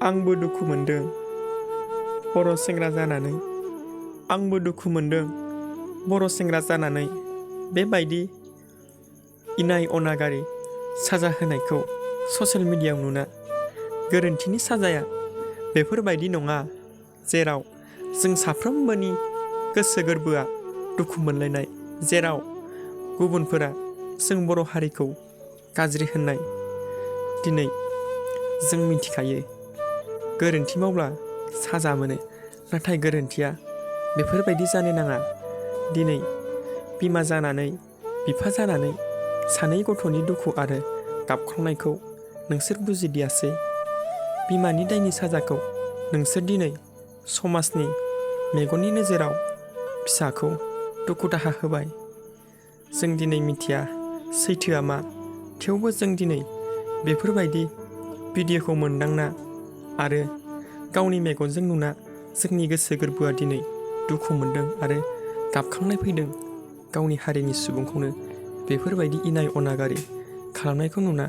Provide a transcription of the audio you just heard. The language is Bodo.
आंबो दुखु मोनदों बर' सेंग्रा जानानै। आंबो दुखु मोनदों बर' सेंग्रा जानानै। बेबायदि इनाय अनागारि साजा होनायखौ ससियेल मिडियायाव नुना। गोरोन्थिनि साजाया बेफोरबायदि नङा जेराव जों साफ्रोमबोनि गोसो गोरबोआ दुखु मोनलायनाय, जेराव गुबुनफोरा जों बर' हारिखौ गाज्रि होननाय। दिनै जों मिथिखायो गोरोन्थि मावब्ला साजा मोनो, नाथाय गोरोन्थिया बेफोरबायदि जानो नाङा। दिनै बिमा जानानै बिफा जानानै सानै गथ'नि दुखु आरो गाबख्रावनायखौ नोंसोर बुजिदियासै। बिमानि दायनि साजाखौ नोंसोर दिनै समाजनि मेगननि नोजोराव फिसाखौ दुखु दाहा होबाय। जों दिनै मिथिया सैथोआ मा, थेवबो जों दिनै बेफोरबायदि भिडिअखौ मोनदांना आरो गावनि मेगनजों नुना जोंनि गोसो गोरबोआ दिनै दुखु मोनदों आरो गाबखांनाय फैदों। गावनि हारिनि सुबुंखौनो बेफोरबायदि इनाय अनागारि खालामनायखौ नुना।